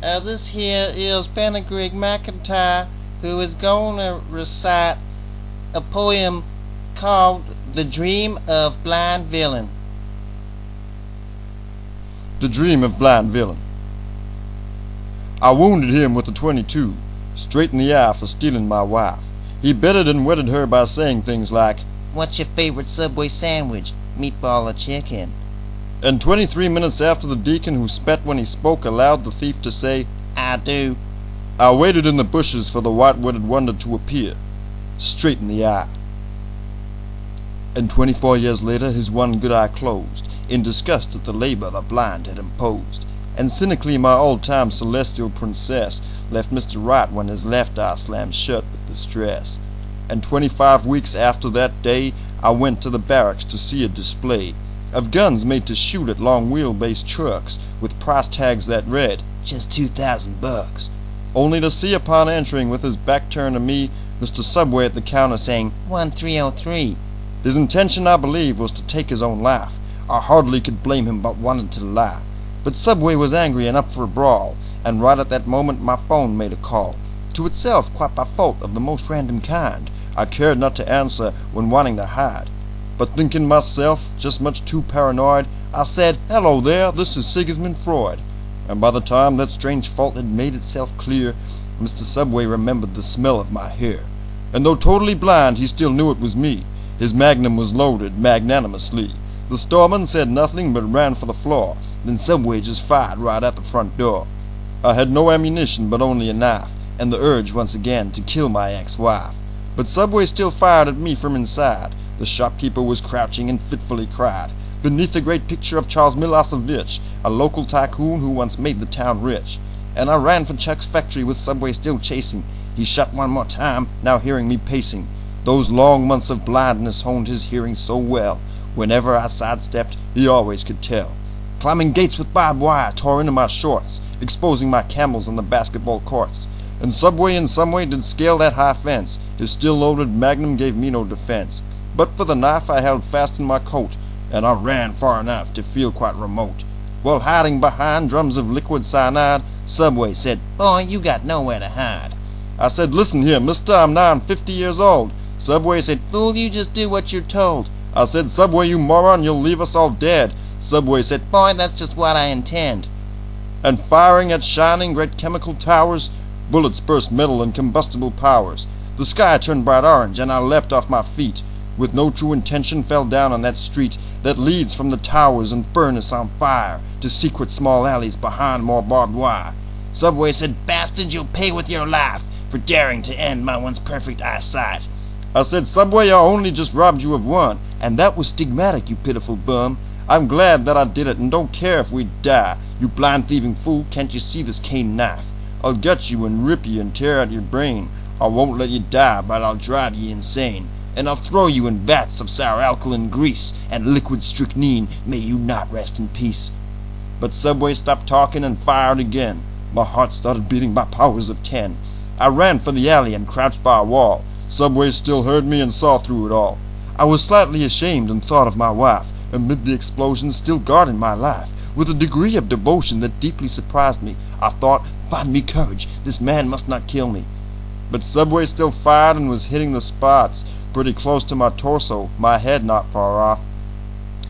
This here is Penegrig McIntyre, who is going to recite a poem called The Dream of Blind Villain. The Dream of Blind Villain. I wounded him with a 22, straight in the eye for stealing my wife. He betted and wedded her by saying things like, "What's your favorite Subway sandwich? Meatball or chicken?" And 23 minutes after the deacon who spat when he spoke allowed the thief to say, "I do." I waited in the bushes for the white-witted wonder to appear, straight in the eye. And 24 years later his one good eye closed, in disgust at the labor the blind had imposed. And cynically my old-time celestial princess left Mr. Right when his left eye slammed shut with distress. And 25 weeks after that day I went to the barracks to see a display of guns made to shoot at long wheelbase trucks with price tags that read, "Just $2,000. Only to see upon entering with his back turned to me Mr. Subway at the counter saying, 1303. His intention, I believe, was to take his own life. I hardly could blame him, but wanted to lie. But Subway was angry and up for a brawl, and right at that moment my phone made a call. To itself, quite by fault of the most random kind. I cared not to answer when wanting to hide. But thinking myself just much too paranoid, I said, "Hello there, this is Sigismund Freud." And by the time that strange fault had made itself clear, Mr. Subway remembered the smell of my hair. And though totally blind, he still knew it was me. His Magnum was loaded magnanimously. The storeman said nothing but ran for the floor. Then Subway just fired right at the front door. I had no ammunition but only a knife, and the urge once again to kill my ex-wife. But Subway still fired at me from inside. The shopkeeper was crouching and fitfully cried, beneath the great picture of Charles Milosevic, a local tycoon who once made the town rich. And I ran for Chuck's factory with Subway still chasing. He shot one more time, now hearing me pacing. Those long months of blindness honed his hearing so well. Whenever I sidestepped, he always could tell. Climbing gates with barbed wire tore into my shorts, exposing my camels on the basketball courts. And Subway in some way did scale that high fence. His still-loaded Magnum gave me no defense. But for the knife I held fast in my coat, and I ran far enough to feel quite remote. While hiding behind drums of liquid cyanide, Subway said, "Boy, you got nowhere to hide." I said, "Listen here, mister, I'm now 50 years old." Subway said, "Fool, you just do what you're told." I said, "Subway, you moron, you'll leave us all dead." Subway said, "Boy, that's just what I intend." And firing at shining great chemical towers, bullets burst metal and combustible powers. The sky turned bright orange, and I leapt off my feet. With no true intention fell down on that street that leads from the towers and furnace on fire to secret small alleys behind more barbed wire. Subway said, "Bastard, you'll pay with your life for daring to end my once perfect eyesight." I said, "Subway, I only just robbed you of one, and that was stigmatic, you pitiful bum. I'm glad that I did it, and don't care if we die. You blind thieving fool, can't you see this cane knife? I'll gut you and rip you and tear out your brain. I won't let you die, but I'll drive you insane. And I'll throw you in vats of sour alkaline grease and liquid strychnine. May you not rest in peace." But Subway stopped talking and fired again. My heart started beating by powers of 10. I ran for the alley and crouched by a wall. Subway still heard me and saw through it all. I was slightly ashamed and thought of my wife, amid the explosions still guarding my life. With a degree of devotion that deeply surprised me, I thought, "Find me courage, this man must not kill me." But Subway still fired and was hitting the spots, pretty close to my torso, my head not far off.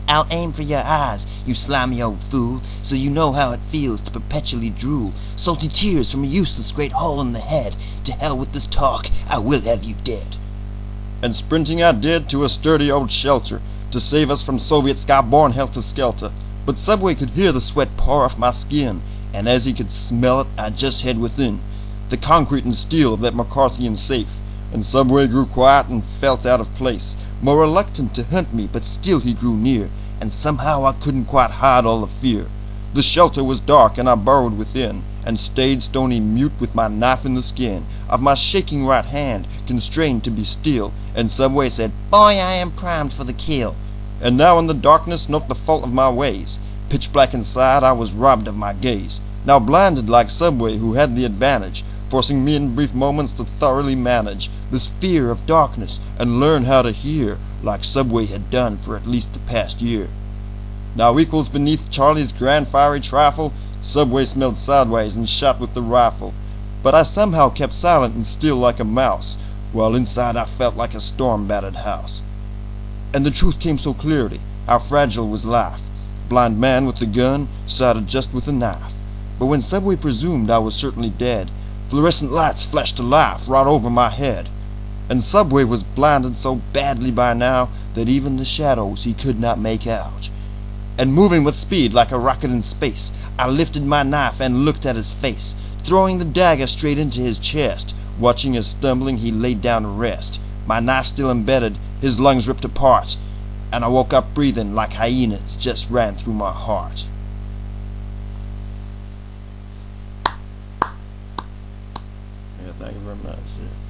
"I'll aim for your eyes, you slimy old fool, so you know how it feels to perpetually drool salty tears from a useless great hole in the head. To hell with this talk, I will have you dead." And sprinting I did to a sturdy old shelter, to save us from Soviet sky-born helter-skelter. But Subway could hear the sweat pour off my skin, and as he could smell it, I just hid within the concrete and steel of that McCarthyian safe. And Subway grew quiet and felt out of place, more reluctant to hunt me, but still he grew near, and somehow I couldn't quite hide all the fear. The shelter was dark, and I burrowed within, and stayed stony mute with my knife in the skin of my shaking right hand, constrained to be still. And Subway said, "Boy, I am primed for the kill." And now in the darkness, note the fault of my ways. Pitch black inside, I was robbed of my gaze. Now blinded like Subway, who had the advantage, forcing me in brief moments to thoroughly manage this fear of darkness and learn how to hear, like Subway had done for at least the past year. Now equals beneath Charlie's grand fiery trifle Subway smelled sideways and shot with the rifle, but I somehow kept silent and still like a mouse, while inside I felt like a storm-battered house. And the truth came so clearly, how fragile was life. Blind man with the gun started just with a knife. But when Subway presumed I was certainly dead, fluorescent lights flashed to life right over my head. And Subway was blinded so badly by now that even the shadows he could not make out. And moving with speed like a rocket in space, I lifted my knife and looked at his face, throwing the dagger straight into his chest. Watching as stumbling he laid down to rest, my knife still embedded, his lungs ripped apart, and I woke up breathing like hyenas just ran through my heart. Yeah, thank you very much. Yeah.